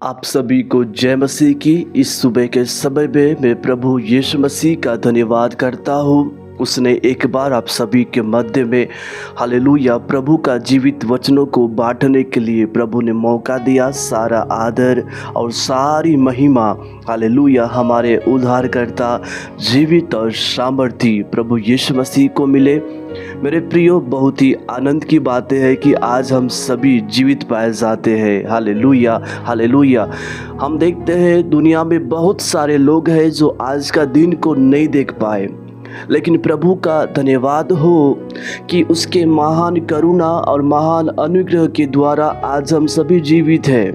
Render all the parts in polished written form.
आप सभी को जय मसीह की इस सुबह के समय में मैं प्रभु यीशु मसीह का धन्यवाद करता हूँ। उसने एक बार आप सभी के मध्य में हालेलुया प्रभु का जीवित वचनों को बांटने के लिए प्रभु ने मौका दिया। सारा आदर और सारी महिमा हालेलुया हमारे उद्धारकर्ता जीवित और सामर्थी प्रभु यीशु मसीह को मिले। मेरे प्रियो, बहुत ही आनंद की बातें हैं कि आज हम सभी जीवित पाए जाते हैं। Hallelujah hallelujah. हम देखते हैं दुनिया में बहुत सारे लोग हैं जो आज का दिन को नहीं देख पाए, लेकिन प्रभु का धन्यवाद हो कि उसके महान करुणा और महान अनुग्रह के द्वारा आज हम सभी जीवित हैं।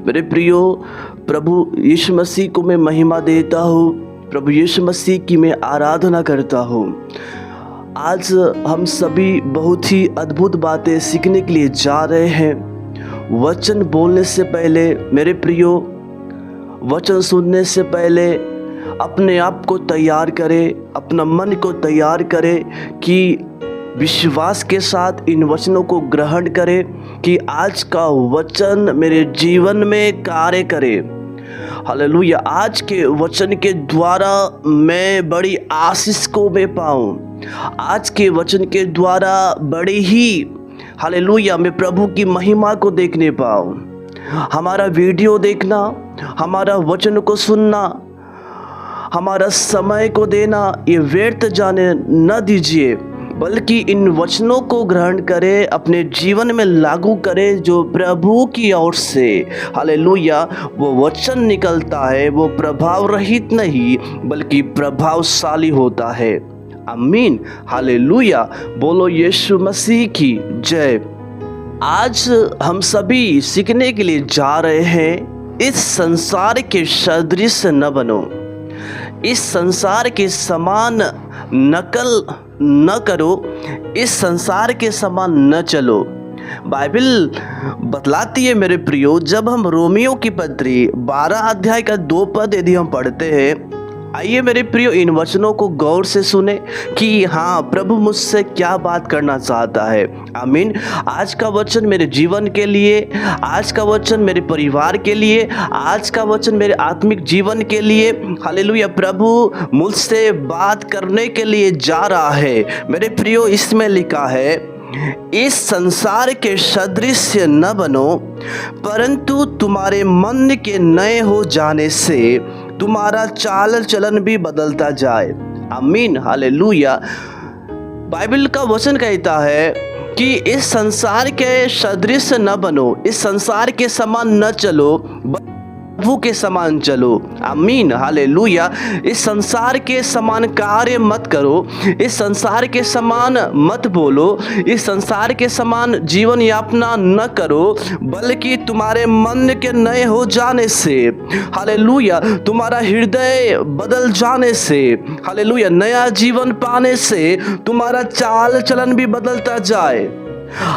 मेरे प्रियो, प्रभु यीशु मसीह को मैं महिमा देता हूँ, प्रभु यीशु मसीह की मैं आराधना करता हूँ। आज हम सभी बहुत ही अद्भुत बातें सीखने के लिए जा रहे हैं। वचन बोलने से पहले मेरे प्रियो, वचन सुनने से पहले अपने आप को तैयार करें, अपना मन को तैयार करें कि विश्वास के साथ इन वचनों को ग्रहण करें कि आज का वचन मेरे जीवन में कार्य करे। हालेलुया। आज के वचन के द्वारा मैं बड़ी आशीष को मैं पाऊं। आज के वचन के द्वारा बड़ी ही हालेलुया मैं प्रभु की महिमा को देखने पाऊं। हमारा वीडियो देखना, हमारा वचन को सुनना, हमारा समय को देना ये व्यर्थ जाने न दीजिए, बल्कि इन वचनों को ग्रहण करें, अपने जीवन में लागू करें। जो प्रभु की ओर से हालेलुया वो वचन निकलता है वो प्रभाव रहित नहीं बल्कि प्रभावशाली होता है। आमीन हालेलुया। बोलो यीशु मसीह की जय। आज हम सभी सीखने के लिए जा रहे हैं, इस संसार के सदृश न बनो, इस संसार के समान नकल न करो, इस संसार के समान न चलो। बाइबल बतलाती है मेरे प्रियो, जब हम रोमियो की पत्री 12 अध्याय का 2 पद यदि हम पढ़ते हैं, आइए मेरे प्रियो इन वचनों को गौर से सुने कि हाँ प्रभु मुझसे क्या बात करना चाहता है। आमीन। आज का वचन मेरे जीवन के लिए, आज का वचन मेरे परिवार के लिए, आज का वचन मेरे आत्मिक जीवन के लिए हालेलुया प्रभु मुझसे बात करने के लिए जा रहा है। मेरे प्रियो, इसमें लिखा है, इस संसार के सदृश न बनो, परंतु तुम्हारे मन के नए हो जाने से तुम्हारा चाल चलन भी बदलता जाए। आमीन हालेलुया। बाइबल का वचन कहता है कि इस संसार के सदृश न बनो, इस संसार के समान न चलो, प्रभु के समान चलो। आमीन हालेलुया। इस संसार के समान कार्य मत करो, इस संसार के समान मत बोलो, इस संसार के समान जीवन यापना न करो, बल्कि तुम्हारे मन के नए हो जाने से हालेलुया, तुम्हारा हृदय बदल जाने से हालेलुया, नया जीवन पाने से तुम्हारा चाल चलन भी बदलता जाए।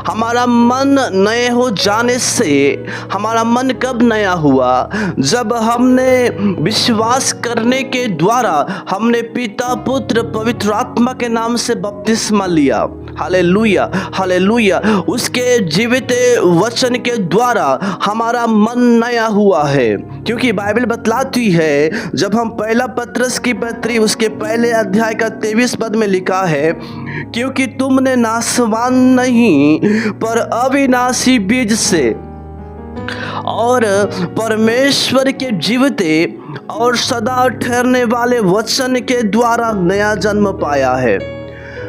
हमारा मन नए हो जाने से, हमारा मन कब नया हुआ? जब हमने विश्वास करने के द्वारा हमने पिता पुत्र पवित्र आत्मा के नाम से बपतिस्मा लिया। Hallelujah hallelujah. उसके जीवित वचन के द्वारा हमारा मन नया हुआ है, क्योंकि बाइबल बतलाती है, जब हम पहला पत्रस की पत्री उसके पहले अध्याय का 23 पद में लिखा है, क्योंकि तुमने नाशवान नहीं पर अविनाशी बीज से और परमेश्वर के जीवते और सदा ठहरने वाले वचन के द्वारा नया जन्म पाया है।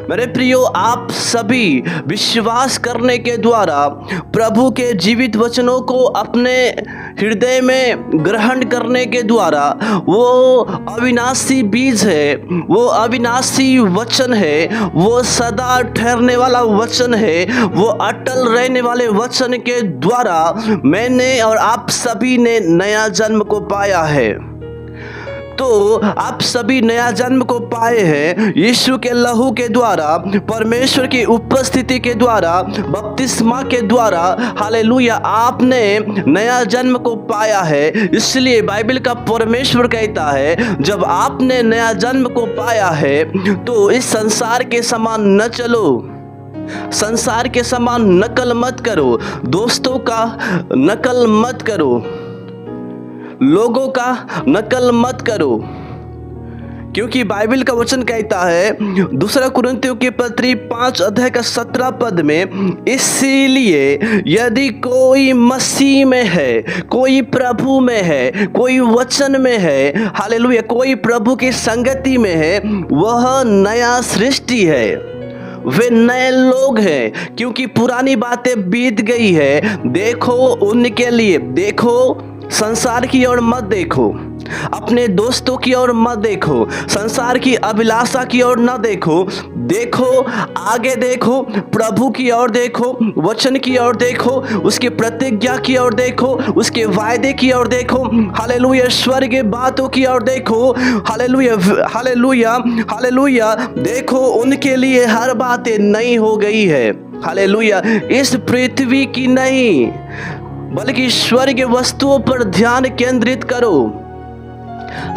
मेरे प्रियो, आप सभी विश्वास करने के द्वारा प्रभु के जीवित वचनों को अपने हृदय में ग्रहण करने के द्वारा वो अविनाशी बीज है, वो अविनाशी वचन है, वो सदा ठहरने वाला वचन है, वो अटल रहने वाले वचन के द्वारा मैंने और आप सभी ने नया जन्म को पाया है। तो आप सभी नया जन्म को पाए हैं यीशु के लहू के द्वारा, परमेश्वर की उपस्थिति के द्वारा, बपतिस्मा के द्वारा। हालेलुया। आपने नया जन्म को पाया है। इसलिए बाइबल का परमेश्वर कहता है, जब आपने नया जन्म को पाया है तो इस संसार के समान न चलो, संसार के समान नकल मत करो, दोस्तों का नकल मत करो, लोगों का नकल मत करो, क्योंकि बाइबल का वचन कहता है दूसरा कुरिन्थियों की पत्री 5 अध्याय का 17 पद में, इसीलिए यदि कोई मसीह में है, कोई प्रभु में है, कोई वचन में है, हालेलुया, कोई प्रभु की संगति में है, वह नया सृष्टि है, वे नए लोग हैं, क्योंकि पुरानी बातें बीत गई है। देखो उनके लिए, देखो संसार की ओर मत देखो, अपने दोस्तों की ओर मत देखो, संसार की अभिलाषा की ओर न देखो, देखो आगे, देखो प्रभु की ओर देखो, वचन की ओर देखो, उसकी प्रतिज्ञा की ओर देखो, उसके वायदे की ओर देखो, हालेलुया, स्वर्गीय बातों की ओर देखो, हालेलुया हालेलुया हालेलुया। देखो उनके लिए हर बातें नई हो गई है, हालेलुया। इस पृथ्वी की नहीं बल्कि स्वर्गीय वस्तुओं पर ध्यान केंद्रित करो,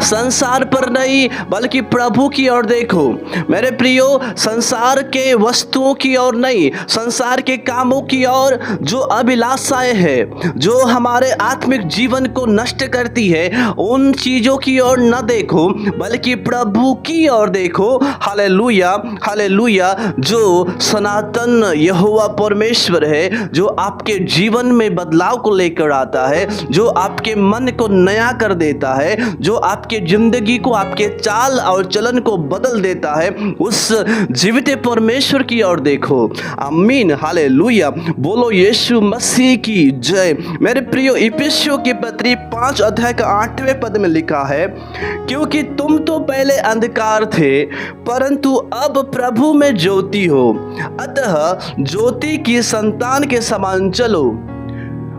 संसार पर नहीं बल्कि प्रभु की ओर देखो। मेरे प्रियो, संसार के वस्तुओं की ओर नहीं, संसार के कामों की ओर, जो अभिलाषाएं हैं, जो हमारे आत्मिक जीवन को नष्ट करती है, उन चीजों की ओर न देखो बल्कि प्रभु की ओर देखो। Hallelujah hallelujah. जो सनातन यहोवा परमेश्वर है, जो आपके जीवन में बदलाव को लेकर आता है, जो आपके मन को नया कर देता है, जो आपके जिंदगी को, आपके चाल और चलन को बदल देता है, उस जीवित परमेश्वर की ओर देखो। आमीन, हालेलुया। बोलो यीशु मसीह की जय। मेरे प्रियो, इफिसियों की पत्री 5 अध्याय का 8वें पद में लिखा है, क्योंकि तुम तो पहले अंधकार थे परंतु अब प्रभु में ज्योति हो, अतः ज्योति की संतान के समान चलो।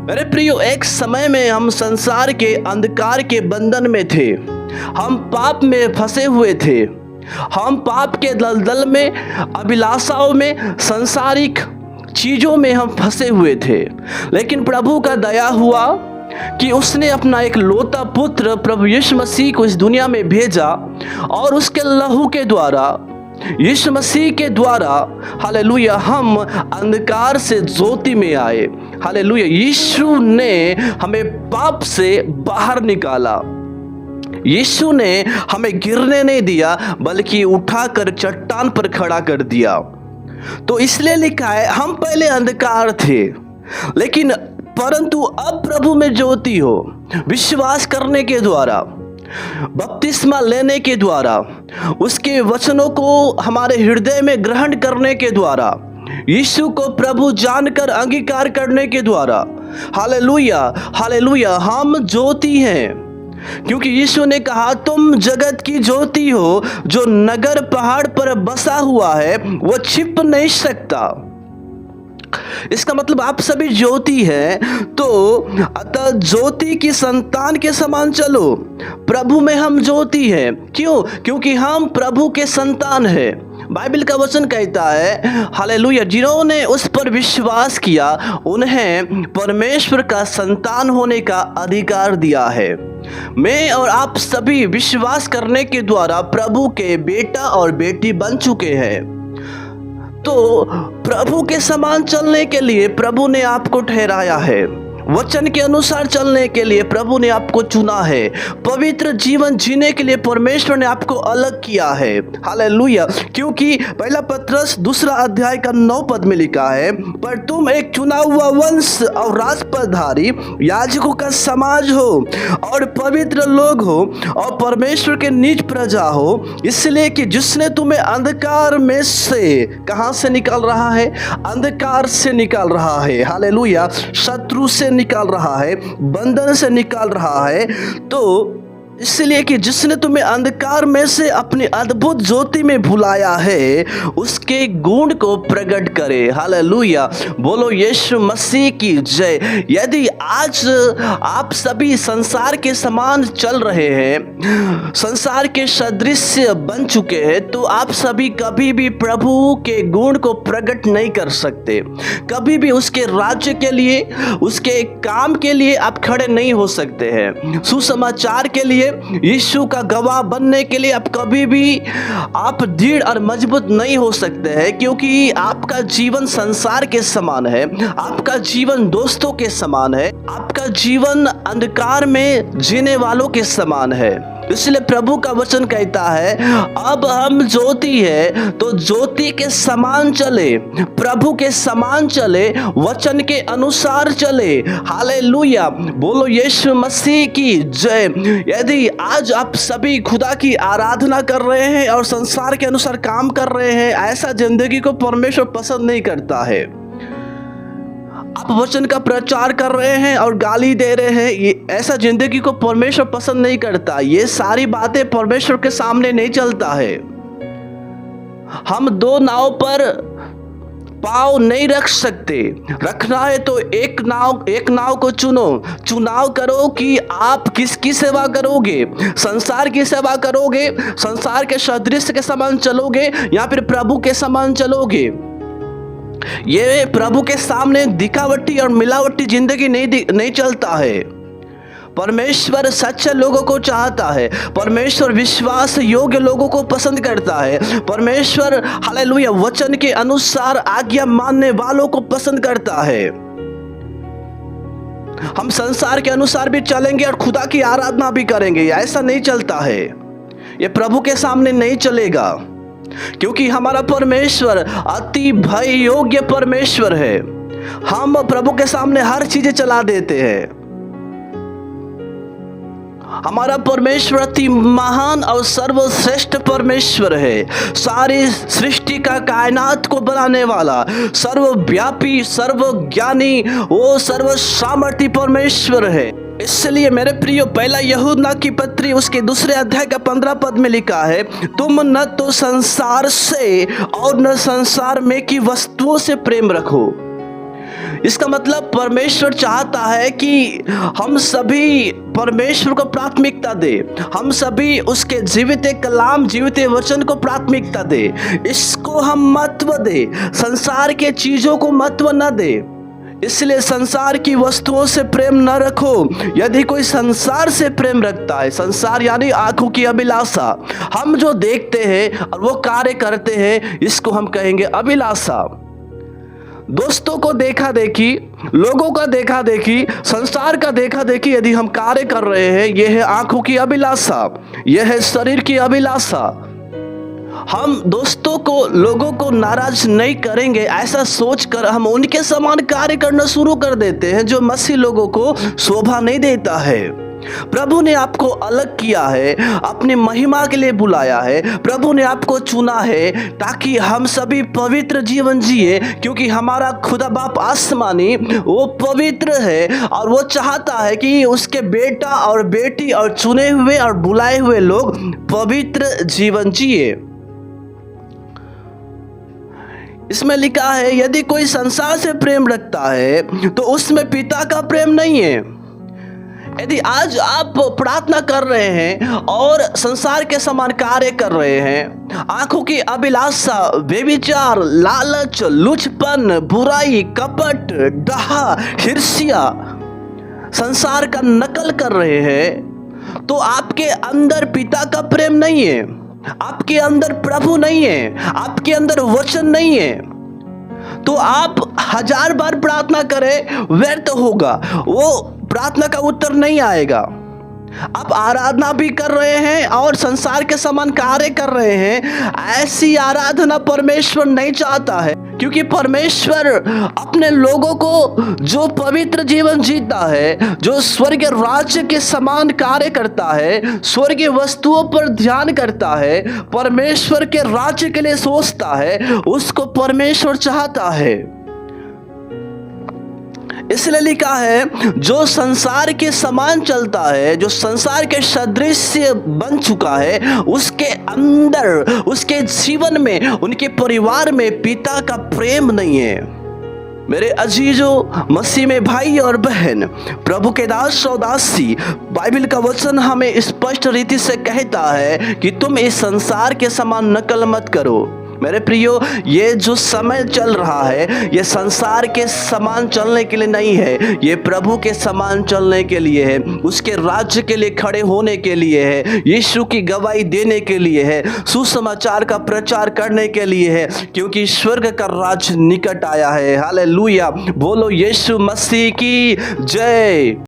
मेरे प्रियो, एक समय में हम संसार के अंधकार के बंधन में थे, हम पाप में फंसे हुए थे, हम पाप के दलदल में, अभिलाषाओं में, सांसारिक चीजों में हम फंसे हुए थे। लेकिन प्रभु का दया हुआ कि उसने अपना एक लौता पुत्र प्रभु यीशु मसीह को इस दुनिया में भेजा, और उसके लहू के द्वारा, यीशु मसीह के द्वारा, हालेलुया, हम अंधकार से ज्योति में आए। हालेलुया। यीशु ने हमें पाप से बाहर निकाला, यीशु ने हमें गिरने नहीं दिया बल्कि उठाकर चट्टान पर खड़ा कर दिया। तो इसलिए लिखा है, हम पहले अंधकार थे लेकिन परंतु अब प्रभु में ज्योति हो। विश्वास करने के द्वारा, बपतिस्मा लेने के द्वारा, उसके वचनों को हमारे हृदय में ग्रहण करने के द्वारा, यीशु को प्रभु जानकर अंगीकार करने के द्वारा, हालेलुया हालेलुया, हम ज्योति हैं। क्योंकि यीशु ने कहा, तुम जगत की ज्योति हो, जो नगर पहाड़ पर बसा हुआ है वो छिप नहीं सकता। इसका मतलब आप सभी ज्योति हैं, तो अतः ज्योति की संतान के समान चलो। प्रभु में हम ज्योति हैं। क्यों? क्योंकि हम प्रभु के संतान हैं। बाइबल का वचन कहता है, हालेलुया, जिन्होंने उस पर विश्वास किया उन्हें परमेश्वर का संतान होने का अधिकार दिया है। मैं और आप सभी विश्वास करने के द्वारा प्रभु के बेटा और बेटी बन चुके हैं। तो प्रभु के समान चलने के लिए प्रभु ने आपको ठहराया है, वचन के अनुसार चलने के लिए प्रभु ने आपको चुना है, पवित्र जीवन जीने के लिए परमेश्वर ने आपको अलग किया है। हालेलुया। क्योंकि पहला पत्रस 2 अध्याय का 9 पद में लिखा है, पर तुम एक चुना हुआ वंश और राजपदधारी, याजकों का समाज हो और पवित्र लोग हो और परमेश्वर के निज प्रजा हो, इसलिए कि जिसने तुम्हें अंधकार में से, कहां से निकाल रहा है? अंधकार से निकाल रहा है। हालेलुया। शत्रु से निकाल रहा है, बंधन से निकाल रहा है। तो इसलिए कि जिसने तुम्हें अंधकार में से अपनी अद्भुत ज्योति में बुलाया है, उसके गुण को प्रकट करे। हालेलुया। बोलो यीशु मसीह की जय। यदि आज आप सभी संसार के समान चल रहे हैं, संसार के सदृश बन चुके हैं, तो आप सभी कभी भी प्रभु के गुण को प्रकट नहीं कर सकते। कभी भी उसके राज्य के लिए, उसके काम के लिए आप खड़े नहीं हो सकते हैं। सुसमाचार के लिए लिए, यीशु का गवाह बनने के लिए आप कभी भी आप दृढ़ और मजबूत नहीं हो सकते हैं, क्योंकि आपका जीवन संसार के समान है, आपका जीवन दोस्तों के समान है, आपका जीवन अंधकार में जीने वालों के समान है। इसलिए प्रभु का वचन कहता है, अब हम ज्योति है तो ज्योति के समान चले, प्रभु के समान चले, वचन के अनुसार चले। हालेलुया, बोलो यीशु मसीह की जय। यदि आज आप सभी खुदा की आराधना कर रहे हैं और संसार के अनुसार काम कर रहे हैं, ऐसा जिंदगी को परमेश्वर पसंद नहीं करता है। आप वचन का प्रचार कर रहे हैं और गाली दे रहे हैं, ये ऐसा जिंदगी को परमेश्वर पसंद नहीं करता। ये सारी बातें परमेश्वर के सामने नहीं चलता है। हम दो नाव पर पाँव नहीं रख सकते। रखना है तो एक नाव को चुनाव करो कि आप किसकी सेवा करोगे। संसार की सेवा करोगे, संसार के सदृश के समान चलोगे, या फिर प्रभु के समान चलोगे। ये प्रभु के सामने दिखावटी और मिलावटी जिंदगी नहीं चलता है। परमेश्वर सच्चे लोगों को चाहता है, परमेश्वर विश्वास योग्य लोगों को पसंद करता है, परमेश्वर हालेलुया वचन के अनुसार आज्ञा मानने वालों को पसंद करता है। हम संसार के अनुसार भी चलेंगे और खुदा की आराधना भी करेंगे, ऐसा नहीं चलता है। ये प्रभु के सामने नहीं चलेगा, क्योंकि हमारा परमेश्वर अति भय योग्य परमेश्वर है। हम प्रभु के सामने हर चीजें चला देते हैं। हमारा परमेश्वर अति महान और सर्वश्रेष्ठ परमेश्वर है। सारी सृष्टि का कायनात को बनाने वाला, सर्वव्यापी, सर्वज्ञानी, वो सर्वसामर्थी परमेश्वर है। इसलिए मेरे प्रियो, पहला यूहन्ना की पत्री उसके 2 अध्याय का 15 पद में लिखा है, तुम न तो संसार से और न संसार में की वस्तुओं से प्रेम रखो। इसका मतलब परमेश्वर चाहता है कि हम सभी परमेश्वर को प्राथमिकता दे, हम सभी उसके जीवित कलाम, जीवित वचन को प्राथमिकता दे, इसको हम महत्व दे, संसार के चीजों को महत्व न दे। इसलिए संसार की वस्तुओं से प्रेम न रखो। यदि कोई संसार से प्रेम रखता है, संसार यानी आंखों की अभिलाषा, हम जो देखते हैं और वो कार्य करते हैं, इसको हम कहेंगे अभिलाषा। दोस्तों को देखा देखी, लोगों का देखा देखी, संसार का देखा देखी यदि हम कार्य कर रहे हैं, यह है आंखों की अभिलाषा, यह है शरीर की अभिलाषा। हम दोस्तों को, लोगों को नाराज नहीं करेंगे ऐसा सोचकर हम उनके समान कार्य करना शुरू कर देते हैं, जो मसीह लोगों को शोभा नहीं देता है। प्रभु ने आपको अलग किया है, अपनी महिमा के लिए बुलाया है, प्रभु ने आपको चुना है ताकि हम सभी पवित्र जीवन जिए, क्योंकि हमारा खुदा बाप आसमानी वो पवित्र है और वो चाहता है कि उसके बेटा और बेटी और चुने हुए और बुलाए हुए लोग पवित्र जीवन जिए। इसमें लिखा है, यदि कोई संसार से प्रेम रखता है तो उसमें पिता का प्रेम नहीं है। यदि आज आप प्रार्थना कर रहे हैं और संसार के समान कार्य कर रहे हैं, आंखों की अभिलाषा, व्यभिचार, लालच, लुचपन, बुराई, कपट, डहा, ईर्ष्या, संसार का नकल कर रहे हैं, तो आपके अंदर पिता का प्रेम नहीं है, आपके अंदर प्रभु नहीं है, आपके अंदर वचन नहीं है। तो आप 1000 बार प्रार्थना करें, व्यर्थ होगा, वो प्रार्थना का उत्तर नहीं आएगा। आप आराधना भी कर रहे हैं और संसार के समान कार्य कर रहे हैं, ऐसी आराधना परमेश्वर नहीं चाहता है, क्योंकि परमेश्वर अपने लोगों को जो पवित्र जीवन जीता है, जो स्वर्गीय राज्य के समान कार्य करता है, स्वर्गीय वस्तुओं पर ध्यान करता है, परमेश्वर के राज्य के लिए सोचता है, उसको परमेश्वर चाहता है। इसलिए लिखा है, जो संसार के समान चलता है, जो संसार के सदृश बन चुका है, उसके अंदर, उसके जीवन में, उनके परिवार में पिता का प्रेम नहीं है। मेरे अजीजों, मसीह में भाई और बहन, प्रभु के दास और दासी, बाइबल का वचन हमें स्पष्ट रीति से कहता है कि तुम इस संसार के समान नकल मत करो। मेरे प्रियो, ये जो समय चल रहा है ये संसार के समान चलने के लिए नहीं है, ये प्रभु के समान चलने के लिए है, उसके राज्य के लिए खड़े होने के लिए है, यीशु की गवाही देने के लिए है, सुसमाचार का प्रचार करने के लिए है, क्योंकि स्वर्ग का राज्य निकट आया है। हालेलुया, बोलो यीशु मसीह की जय।